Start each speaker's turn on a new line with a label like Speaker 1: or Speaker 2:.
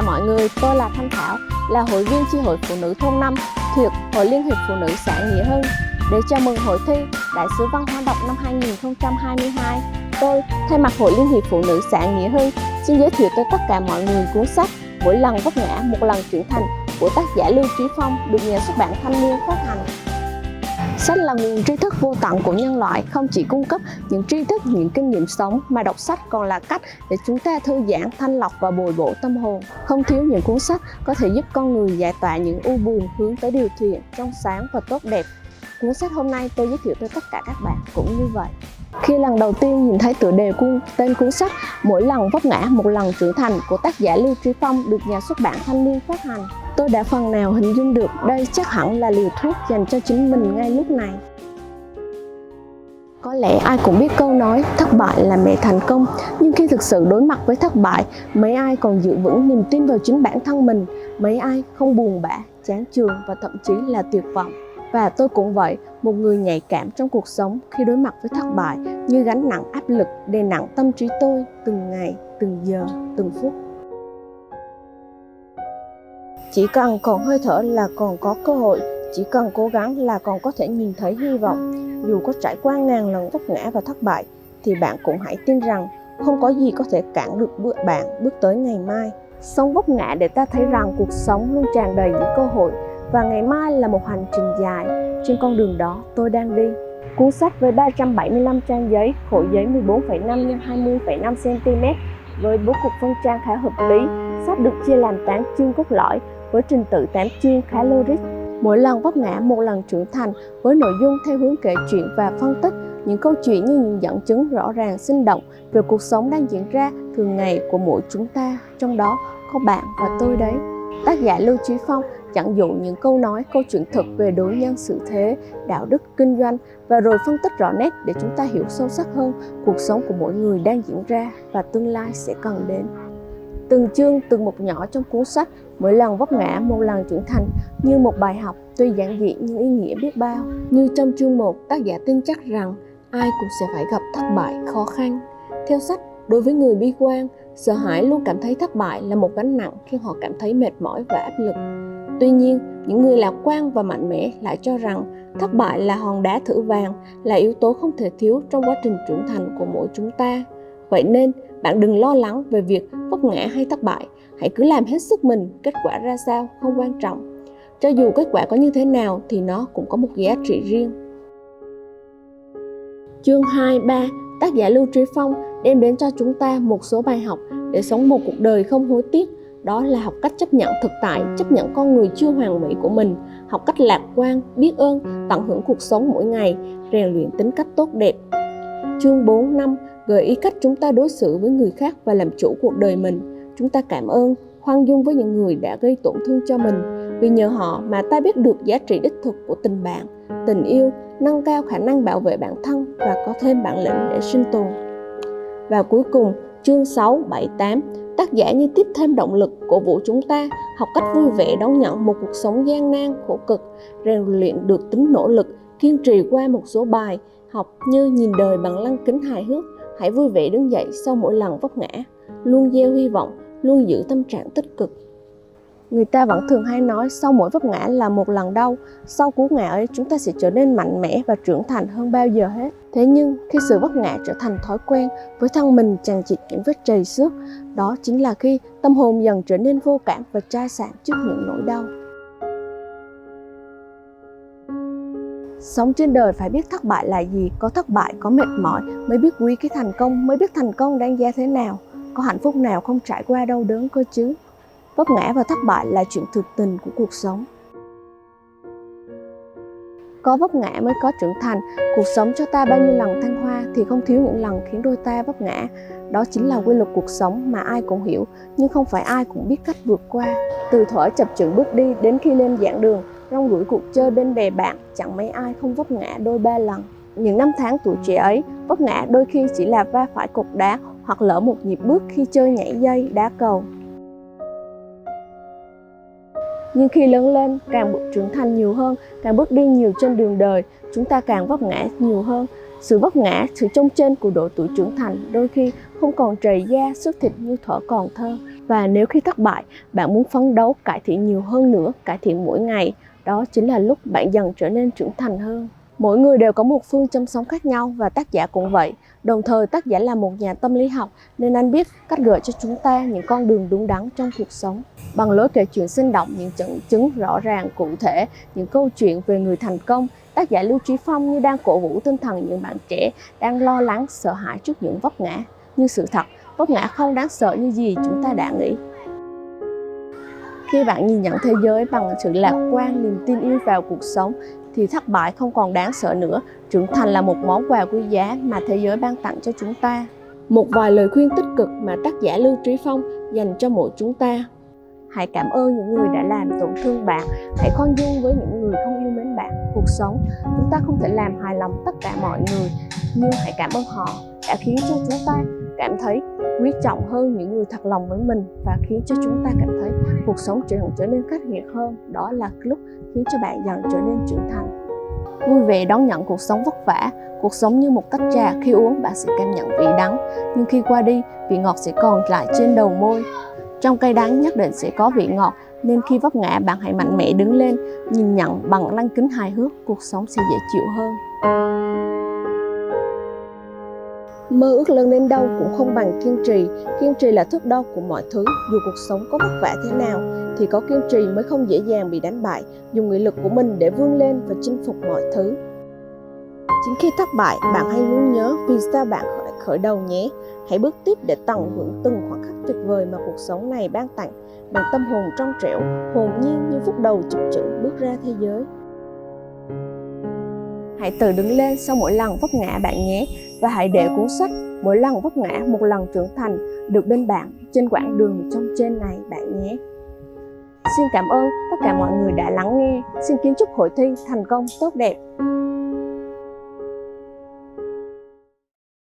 Speaker 1: cả mọi người, tôi là Thanh Thảo, là hội viên chi hội phụ nữ thôn 5 thuộc Hội Liên hiệp Phụ nữ xã Nghĩa Hưng. Để chào mừng hội thi Đại sứ văn hóa đọc năm 2022, tôi thay mặt Hội Liên hiệp Phụ nữ xã Nghĩa Hưng xin giới thiệu tới tất cả mọi người cuốn sách Mỗi lần vấp ngã một lần trưởng thành của tác giả Lưu Trí Phong được nhà xuất bản Thanh Niên phát hành. Sách là nguồn tri thức vô tận của nhân loại, không chỉ cung cấp những tri thức, những kinh nghiệm sống mà đọc sách còn là cách để chúng ta thư giãn, thanh lọc và bồi bổ tâm hồn. Không thiếu những cuốn sách có thể giúp con người giải tỏa những u buồn, hướng tới điều thiện, trong sáng và tốt đẹp. Cuốn sách hôm nay tôi giới thiệu tới tất cả các bạn cũng như vậy. Khi lần đầu tiên nhìn thấy tựa đề tên cuốn sách Mỗi lần vấp ngã một lần trưởng thành của tác giả Lưu Trí Phong được nhà xuất bản Thanh Niên phát hành, tôi đã phần nào hình dung được đây chắc hẳn là liều thuốc dành cho chính mình ngay lúc này. Có lẽ ai cũng biết câu nói thất bại là mẹ thành công, nhưng khi thực sự đối mặt với thất bại, mấy ai còn giữ vững niềm tin vào chính bản thân mình, mấy ai không buồn bã, chán chường và thậm chí là tuyệt vọng. Và tôi cũng vậy, một người nhạy cảm trong cuộc sống khi đối mặt với thất bại như gánh nặng áp lực đè nặng tâm trí tôi từng ngày, từng giờ, từng phút. Chỉ cần còn hơi thở là còn có cơ hội, chỉ cần cố gắng là còn có thể nhìn thấy hy vọng. Dù có trải qua ngàn lần vấp ngã và thất bại, thì bạn cũng hãy tin rằng không có gì có thể cản được bạn bước tới ngày mai. Sống vấp ngã để ta thấy rằng cuộc sống luôn tràn đầy những cơ hội, và ngày mai là một hành trình dài. Trên con đường đó tôi đang đi. Cuốn sách với 375 trang giấy, khổ giấy 14,5 x 20,5 cm với bố cục phân trang khá hợp lý. Sách được chia làm 8 chương cốt lõi với trình tự 8 chương khá logic. Mỗi lần vấp ngã một lần trưởng thành với nội dung theo hướng kể chuyện và phân tích những câu chuyện như những dẫn chứng rõ ràng sinh động về cuộc sống đang diễn ra thường ngày của mỗi chúng ta, trong đó có bạn và tôi đấy. Tác giả Lưu Trí Phong dẫn dụ những câu nói, câu chuyện thực về đối nhân xử thế, đạo đức, kinh doanh và rồi phân tích rõ nét để chúng ta hiểu sâu sắc hơn cuộc sống của mỗi người đang diễn ra và tương lai sẽ cần đến. Từng chương, từng mục nhỏ trong cuốn sách Mỗi lần vấp ngã một lần trưởng thành như một bài học tuy giản dị nhưng ý nghĩa biết bao. Như trong chương 1, tác giả tin chắc rằng ai cũng sẽ phải gặp thất bại, khó khăn. Theo sách, đối với người bi quan, sợ hãi luôn cảm thấy thất bại là một gánh nặng khi họ cảm thấy mệt mỏi và áp lực. Tuy nhiên, những người lạc quan và mạnh mẽ lại cho rằng thất bại là hòn đá thử vàng, là yếu tố không thể thiếu trong quá trình trưởng thành của mỗi chúng ta. Vậy nên, bạn đừng lo lắng về việc vấp ngã hay thất bại, hãy cứ làm hết sức mình, kết quả ra sao không quan trọng. Cho dù kết quả có như thế nào thì nó cũng có một giá trị riêng. Chương 2, 3, tác giả Lưu Trí Phong đem đến cho chúng ta một số bài học để sống một cuộc đời không hối tiếc. Đó là học cách chấp nhận thực tại, chấp nhận con người chưa hoàn mỹ của mình, học cách lạc quan, biết ơn, tận hưởng cuộc sống mỗi ngày, rèn luyện tính cách tốt đẹp. Chương 4, 5 gợi ý cách chúng ta đối xử với người khác và làm chủ cuộc đời mình. Chúng ta cảm ơn, khoan dung với những người đã gây tổn thương cho mình, vì nhờ họ mà ta biết được giá trị đích thực của tình bạn, tình yêu, nâng cao khả năng bảo vệ bản thân và có thêm bản lĩnh để sinh tồn. Và cuối cùng, chương 6, 7, 8, tác giả như tiếp thêm động lực cổ vũ chúng ta học cách vui vẻ đón nhận một cuộc sống gian nan, khổ cực, rèn luyện được tính nỗ lực, kiên trì qua một số bài học như nhìn đời bằng lăng kính hài hước, hãy vui vẻ đứng dậy sau mỗi lần vấp ngã, luôn gieo hy vọng, luôn giữ tâm trạng tích cực. Người ta vẫn thường hay nói sau mỗi vấp ngã là một lần đau, sau cú ngã ấy chúng ta sẽ trở nên mạnh mẽ và trưởng thành hơn bao giờ hết. Thế nhưng khi sự vấp ngã trở thành thói quen với thân mình chằng chịt những vết trầy xước, đó chính là khi tâm hồn dần trở nên vô cảm và chai sạn trước những nỗi đau. Sống trên đời phải biết thất bại là gì, có thất bại, có mệt mỏi mới biết quý cái thành công, mới biết thành công đáng giá thế nào, có hạnh phúc nào không trải qua đau đớn cơ chứ. Vấp ngã và thất bại là chuyện thực tình của cuộc sống. Có vấp ngã mới có trưởng thành. Cuộc sống cho ta bao nhiêu lần thăng hoa thì không thiếu những lần khiến đôi ta vấp ngã. Đó chính là quy luật cuộc sống mà ai cũng hiểu, nhưng không phải ai cũng biết cách vượt qua. Từ thuở chập chững bước đi đến khi lên giảng đường, rong ruổi cuộc chơi bên bè bạn, chẳng mấy ai không vấp ngã đôi ba lần. Những năm tháng tuổi trẻ ấy, vấp ngã đôi khi chỉ là va phải cột đá hoặc lỡ một nhịp bước khi chơi nhảy dây, đá cầu. Nhưng khi lớn lên, càng trưởng thành nhiều hơn, càng bước đi nhiều trên đường đời, chúng ta càng vấp ngã nhiều hơn. Sự vấp ngã, sự chông chênh của độ tuổi trưởng thành đôi khi không còn trầy da, sức thịt như thuở còn thơ. Và nếu khi thất bại, bạn muốn phấn đấu cải thiện nhiều hơn nữa, cải thiện mỗi ngày, đó chính là lúc bạn dần trở nên trưởng thành hơn. Mỗi người đều có một phương châm sống khác nhau và tác giả cũng vậy. Đồng thời tác giả là một nhà tâm lý học nên anh biết cách gợi cho chúng ta những con đường đúng đắn trong cuộc sống. Bằng lối kể chuyện sinh động, những dẫn chứng rõ ràng cụ thể, những câu chuyện về người thành công, tác giả Lưu Trí Phong như đang cổ vũ tinh thần những bạn trẻ đang lo lắng, sợ hãi trước những vấp ngã. Nhưng sự thật, vấp ngã không đáng sợ như gì chúng ta đã nghĩ. Khi bạn nhìn nhận thế giới bằng sự lạc quan, niềm tin yêu vào cuộc sống, thì thất bại không còn đáng sợ nữa. Trưởng thành là một món quà quý giá mà thế giới ban tặng cho chúng ta. Một vài lời khuyên tích cực mà tác giả Lưu Trí Phong dành cho mỗi chúng ta. Hãy cảm ơn những người đã làm tổn thương bạn. Hãy khoan dung với những người không yêu mến bạn. Cuộc sống, chúng ta không thể làm hài lòng tất cả mọi người, nhưng hãy cảm ơn họ đã khiến cho chúng ta cảm thấy quý trọng hơn những người thật lòng với mình và khiến cho chúng ta cảm thấy cuộc sống trở nên khắc nghiệt hơn. Đó là lúc khiến cho bạn dần trở nên trưởng thành. Vui vẻ đón nhận cuộc sống vất vả. Cuộc sống như một tách trà, khi uống bạn sẽ cảm nhận vị đắng, nhưng khi qua đi, vị ngọt sẽ còn lại trên đầu môi. Trong cây đắng nhất định sẽ có vị ngọt, nên khi vấp ngã bạn hãy mạnh mẽ đứng lên, nhìn nhận bằng lăng kính hài hước, cuộc sống sẽ dễ chịu hơn. Mơ ước lớn đến đâu cũng không bằng kiên trì. Kiên trì là thước đo của mọi thứ. Dù cuộc sống có vất vả thế nào, thì có kiên trì mới không dễ dàng bị đánh bại. Dùng nghị lực của mình để vươn lên và chinh phục mọi thứ. Chính khi thất bại, bạn hãy luôn nhớ vì sao bạn khởi đầu nhé. Hãy bước tiếp để tận hưởng từng khoảnh khắc tuyệt vời mà cuộc sống này ban tặng. Bằng tâm hồn trong trẻo, hồn nhiên như phút đầu chập chững bước ra thế giới. Hãy tự đứng lên sau mỗi lần vấp ngã bạn nhé. Và hãy để cuốn sách Mỗi lần vấp ngã một lần trưởng thành được bên bạn trên quãng đường trong trên này bạn nhé. Xin cảm ơn tất cả mọi người đã lắng nghe. Xin kính chúc hội thi thành công tốt đẹp.